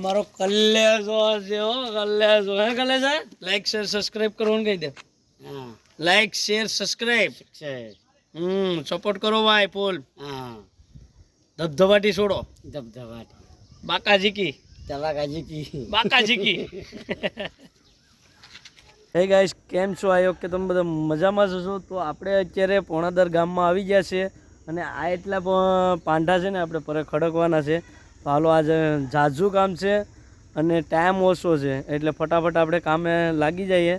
મારો કલ્લેજો છે હો, કલ્લેજો હે કલ્લેજા. લાઈક શેર સબસ્ક્રાઇબ કરવાનું કહી દે. હા, લાઈક શેર સબસ્ક્રાઇબ. સપોર્ટ કરો ભાઈ ફૂલ. હા, ધબધબાટી છોડો, ધબધબાટી બાકાજી કી, બાકાજી કી. હે ગાઈસ, કેમ છો? આયો કે તમે બધા મજામાં છો? તો આપણે અત્યારે પોણાદર ગામમાં આવી ગયા છે અને આ એટલા પાંડા છે ને આપણે પર ખડકવાના છે. તો હાલો, આજે ઝાઝુ કામ છે અને ટાઈમ ઓછો છે એટલે ફટાફટ આપણે કામે લાગી જઈએ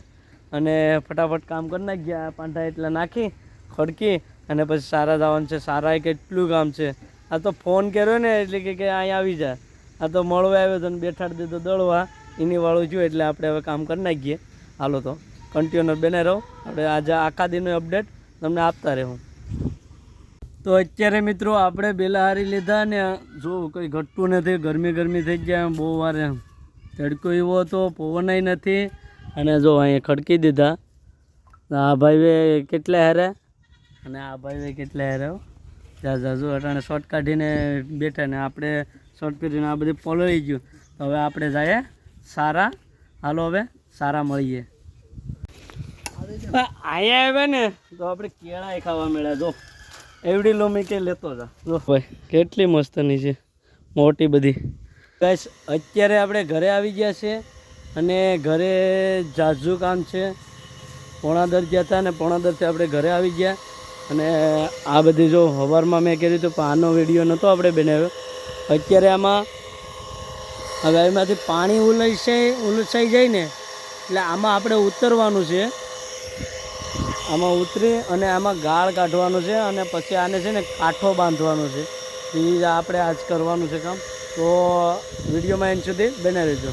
અને ફટાફટ કામ કરી નાખીએ. આ પાંડા એટલા નાખી ખડકી અને પછી સારા જવાનું છે. સારા કેટલું કામ છે. આ તો ફોન કર્યો ને એટલે કે અહીંયા આવી જાય. આ તો મળવા આવ્યો તો બેઠાડી દીધો દળવા, એની વાળું છું એટલે આપણે હવે કામ કરી નાખીએ. હાલો તો કન્ટિન્યુઅર બને રહો, આપણે આજે આખા દિનનું અપડેટ તમને આપતા રહું. તો અત્યારે મિત્રો આપણે બેલાહારી લીધા ને જો કંઈ ઘટતું નથી. ગરમી થઈ ગયા બહુ વાર. તડકો એવો હતો, પવનય નથી અને જો અહીંયા ખડકી દીધા. આ ભાઈ કેટલા હારે અને આ ભાઈ કેટલા હારે. જો અટાણે શોર્ટ કાઢીને બેઠા ને આપણે શોર્ટ કાઢીને આ બધી પલળી ગયું. તો હવે આપણે જઈએ સારા. હાલો હવે સારા મળીએ. અહીંયા આવે ને તો આપણે કેળા ખાવા મળ્યા. જો એવડી લોમી કે લેતો જા. જો ભાઈ કેટલી મસ્તની છે, મોટી બધી. ગાઈસ, અત્યારે આપણે ઘરે આવી ગયા છે અને ઘરે ઝાઝુ કામ છે. પોણાદર ગયા હતા અને પોણાદરથી આપણે ઘરે આવી ગયા અને આ બધી જો સવારમાં મેં કર્યું હતું પણ આનો વિડીયો નહોતો આપણે બનાવ્યો. અત્યારે આમાં હવે એમાંથી પાણી ઉલસાઈ જાય ને એટલે આમાં આપણે ઉતરવાનું છે. આમાં ઉતરી અને આમાં ગાળ કાઢવાનું છે અને પછી આને છે ને કાંઠો બાંધવાનો છે. એ આપણે આજ કરવાનું છે કામ. તો વિડીયોમાં એન્ડ સુધી બનાવી દેજો.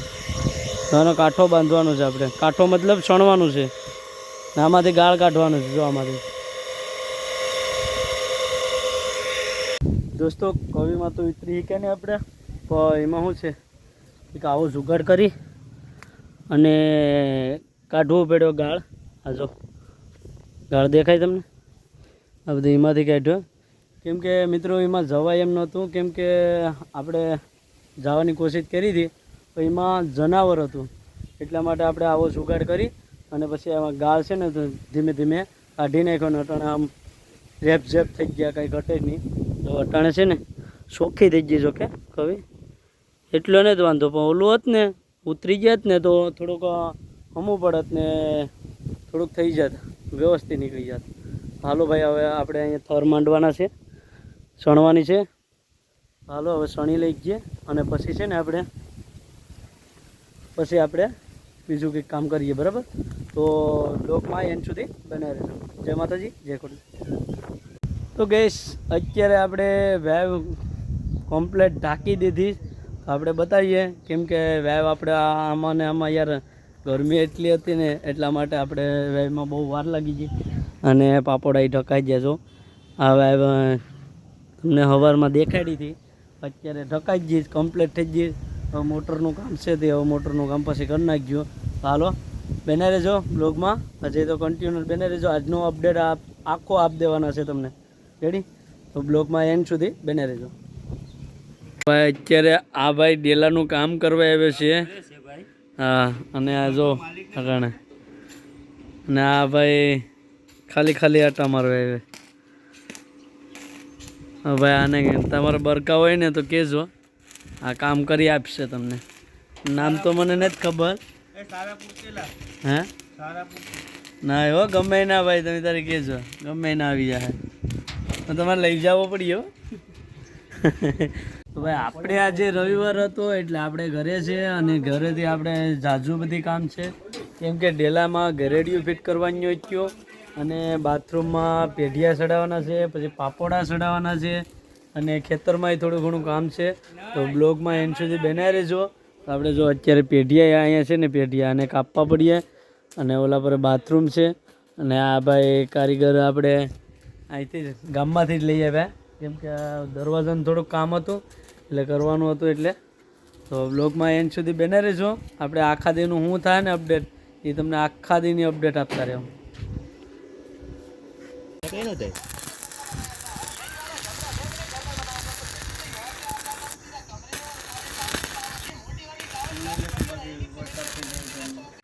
આનો કાંઠો બાંધવાનો છે આપણે. કાંઠો મતલબ સણવાનું છે. આમાંથી ગાળ કાઢવાનું છે. જો આમાંથી દોસ્તો કવિમાં તો ઉતરી કે ને આપણે પણ એમાં શું છે કે આવો જુગાડ કરી અને કાઢવો પડ્યો ગાળ. આ જો ગાળ દેખાય તમને? આ બધું એમાંથી કાઢ્યો. કેમ કે મિત્રો એમાં જવાય એમ નહોતું, કેમ કે આપણે જવાની કોશિશ કરી હતી તો એમાં જનાવર હતું. એટલા માટે આપણે આવો જુગાડ કરી અને પછી આમાં ગાળ છે ને તો ધીમે ધીમે કાઢી નાખ્યો ને અટાણે આમ રેપ ઝેપ થઈ ગયા, કંઈ ઘટે જ નહીં. તો અટાણે છે ને ચોખ્ખી થઈ ગઈ. જો કે કવિ એટલો નથી વાંધો, પણ ઓલું હોત ને ઉતરી ગયા ને તો થોડુંક હમું પડત ને થોડુંક થઈ જાત, વ્યવસ્થિત નીકળી જાત. હાલો ભાઈ, હવે આપણે અહીંયા થર માંડવાના છે, સણવાની છે. હાલો હવે સણી લઈ જઈએ અને પછી છે ને આપણે બીજું કંઈક કામ કરીએ. બરાબર? તો લોકમાં એન્ડ સુધી બનાવી રહેજો. જય માતાજી, જય ખોડી. તો ગેસ, અત્યારે આપણે વેવ કમ્પ્લેટ ઢાંકી દીધી. આપણે બતાવીએ કેમ કે વેવ આપણે આમાં ને આમાં યાર ગરમી એટલી હતી ને એટલા માટે આપણે વેવમાં બહુ વાર લાગી ગઈ અને પાપોડાઈ ઢકાઈ ગયા. છો આ વેવ તમને સવારમાં દેખાડી હતી, અત્યારે ઢકાઈ જ ગઈ, કમ્પ્લીટ થઈ ગઈ. હવે મોટરનું કામ છે તે હવે મોટરનું કામ પછી કરી નાખજો. હાલો બને રહેજો બ્લોગમાં. હજી તો કન્ટિન્યુ બને રહેજો. આજનો અપડેટ આખો આપ દેવાના છે તમને. રેડી? તો બ્લોગમાં એન્ડ સુધી બને રહેજો. ભાઈ અત્યારે આ ભાઈ ડેલાનું કામ કરવા આવ્યો છે. હા, અને આ જો અટાણે અને આ ભાઈ ખાલી આટા મારવા આવે. હા ભાઈ, આને તમારે બરકા હોય ને તો કહેજો, આ કામ કરી આપશે તમને. નામ તો મને નથી ખબર. હે ના હો, ગમે ના ભાઈ, તમે તારે કહેજો, ગમે ના આવી જાય તો તમારે લઈ જવો પડ્યો. તો ભાઈ આપણે આજે રવિવાર હતો એટલે આપણે ઘરે છે અને ઘરેથી આપણે ઝાઝુ બધી કામ છે. કેમ કે ડેલામાં ઘરેડિયું ફિટ કરવાની હતો અને બાથરૂમમાં પેઢિયા ચડાવવાના છે, પછી પાપોડા ચડાવવાના છે અને ખેતરમાંય થોડું ઘણું કામ છે. તો બ્લોગમાં એન્ડ સુધી બનાવી રહેજો. તો આપણે જો અત્યારે પેઢિયા અહીંયા છે ને, પેઢિયા અને કાપવા પડીએ અને ઓલા પર બાથરૂમ છે. અને આ ભાઈ કારીગર આપણે અહીંથી ગામમાંથી જ લઈ આવ્યા, કેમ કે દરવાજાનું થોડુંક કામ હતું એટલે કરવાનું હતું એટલે. તો બ્લોગમાં એન્ડ સુધી બને રહેજો. આપણે આખા દીનું શું થાય ને અપડેટ એ તમને આખા દીની અપડેટ આપતા રહ્યો.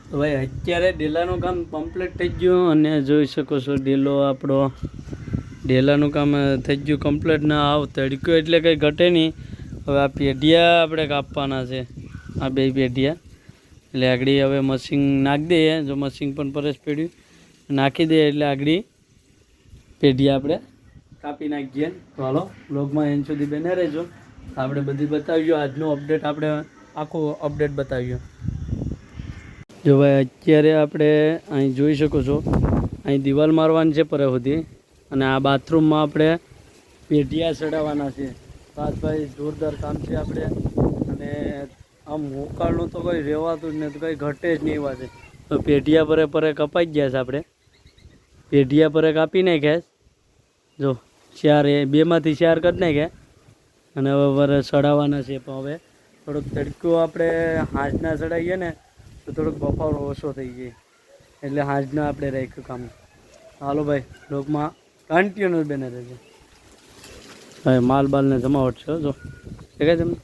તો ભાઈ અત્યારે ડેલાનું કામ કમ્પ્લીટ થઈ ગયું અને જોઈ શકો છો ડેલો આપણો ડેલાનું કામ થઈ ગયું કમ્પ્લીટ. ના આવ તડક્યો એટલે કંઈ ઘટે નહીં. હવે આ પેઢિયા આપણે કાપવાના છે, આ બે પેઢિયા. એટલે આગળ હવે મશીન નાખી દઈએ. જો મશીન પણ પરસ પેઢ્યું નાખી દઈએ એટલે આગળ પેઢિયા આપણે કાપી નાખીએ. તો હાલો બ્લોગમાં એન સુધી બને રહેજો. આપણે બધી બતાવ્યું આજનું અપડેટ, આપણે આખું અપડેટ બતાવ્યું. જો ભાઈ અત્યારે આપણે અહીં જોઈ શકો છો, અહીં દિવાલ મારવાની છે પરે સુધી, અને આ બાથરૂમમાં આપણે પેઢિયા ચડાવવાના છે. બસ ભાઈ જોરદાર કામ છે આપણે. અને આમ મોકાળનું તો કંઈ રહેવાતું જ નહીં, તો કંઈ ઘટે જ નહીં એવા છે. તો પેઢિયા પરે કપાઈ ગયા છે. આપણે પેઢિયા પરે કાપી નાખ્યા. જો 4 2માંથી 4 કરી નાખ્યા. અને હવે પરે ચડાવવાના છે. પણ હવે થોડોક તડકો આપણે હાંજના ચડાવીએ ને તો થોડોક બફારો ઓછો થઈ જાય, એટલે હાંજના આપણે રાખ્યું કામ. હાલો ભાઈ લોકમાં કન્ટિન્યુ બને રહેશે. ભાઈ માલ બાલને જમાવટ છે જો દેખાય તમને.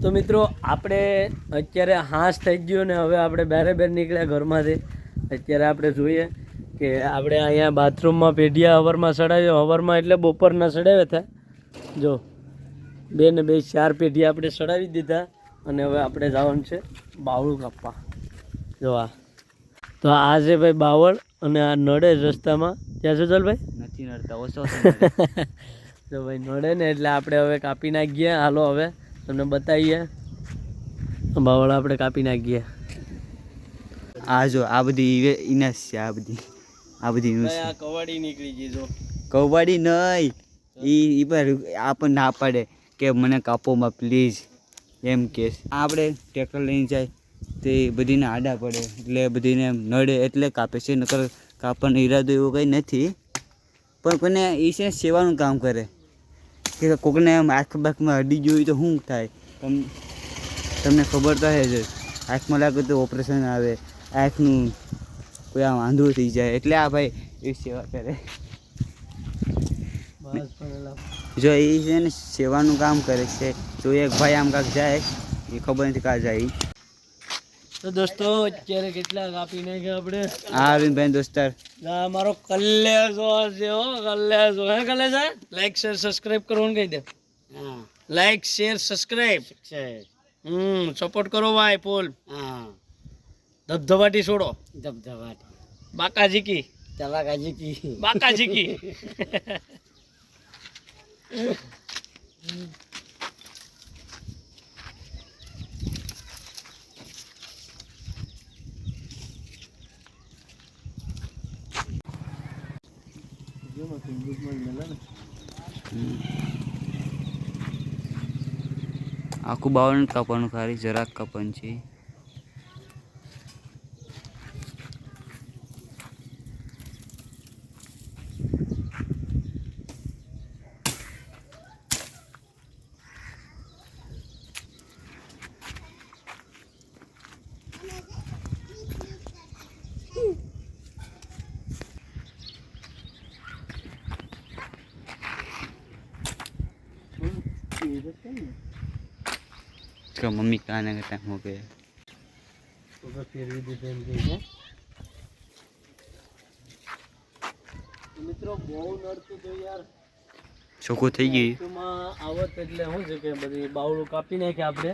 તો મિત્રો આપણે અત્યારે હાંસ થઈ ગયું ને હવે આપણે બેર નીકળ્યા ઘરમાંથી. અત્યારે આપણે જોઈએ કે આપણે અહીંયા બાથરૂમમાં પેઢિયા હવારમાં ચડાવ્યો. હવારમાં એટલે બપોરના ચડાવ્યા હતા. જો 2 ને 2 4 પેઢિયા આપણે ચડાવી દીધા. અને હવે આપણે જવાનું છે બાવળું કાપવા. જો આ તો આ છે ભાઈ બાવળ, અને આ નડે રસ્તામાં. ત્યાં શું ચાલ ભાઈ નથી નડતા, ઓછો તો ભાઈ નડે ને એટલે આપણે હવે કાપી નાખીએ. હાલો હવે તમને બતાવીએ. બાવળ આપણે કાપી નાખીએ. આ જો આ બધી ઇનસ છે, આ બધી આ કવાડી નીકળી ગઈ. જો કવાડી નહીં, ઈ પર આપણને ના પાડે કે મને કાપોમાં પ્લીઝ એમ કે. આપણે ટ્રેક્ટર લઈને જાય તે બધીને આડા પડે એટલે બધીને નડે એટલે કાપે છે. નકર કાપવાનો ઈરાદો એવો કંઈ નથી. પણ કોને એ છે સેવાનું કામ કરે કે કોકને આમ આંખ બાંખમાં અડી ગયું તો શું થાય તમને ખબર તો છે જ. આંખમાં લાગે તો ઓપરેશન આવે, આંખનું કોઈ આમ આંધળું થઈ જાય, એટલે આ ભાઈ એ સેવા કરે. જો એ છે ને સેવાનું કામ કરે છે. તો એક ભાઈ આમ કાંક જાય, એ ખબર નથી કાં જાય. તો દોસ્તો અત્યારે કેટલા કાપી નાખ્યા આપણે. હા અરવિંદભાઈ દોસ્તાર, મારો કલ્લેજો છે હો, કલ્લેજો. હે કલ્લેજા લાઈક શેર સબસ્ક્રાઇબ કરવાનું કહી દે. લાઈક શેર સબસ્ક્રાઇબ સપોર્ટ કરો ભાઈ ફૂલ. ધબધબાટી છોડો, ધબધબાટી બાકાજી કી બાકાજી કી. આખું બાવળ કાપવાનું, ખાલી જરાક કાપવાનું છે. મમ્મી કાને ટાઈમ હો ગયો તો ફેરવી દીધું એમ કહે. મિત્રો બહુ નડતું તો યાર ચોખ્ખું થઈ ગયું. આવત એટલે શું છે કે બધી બાવળું કાપી નાખ્યા આપણે.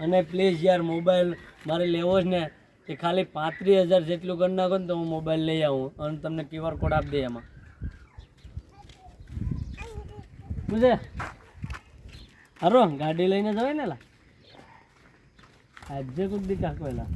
અને પ્લીઝ યાર મોબાઈલ મારે લેવો જ ને, કે ખાલી 35,000 જેટલું કરી નાખો ને તો હું મોબાઈલ લઈ આવું અને તમને QR કોડ આપી દે. એમાં બુঝે હારો ગાડી લઈને જવાય ને લા આજે કોઈક દી કાકો એલા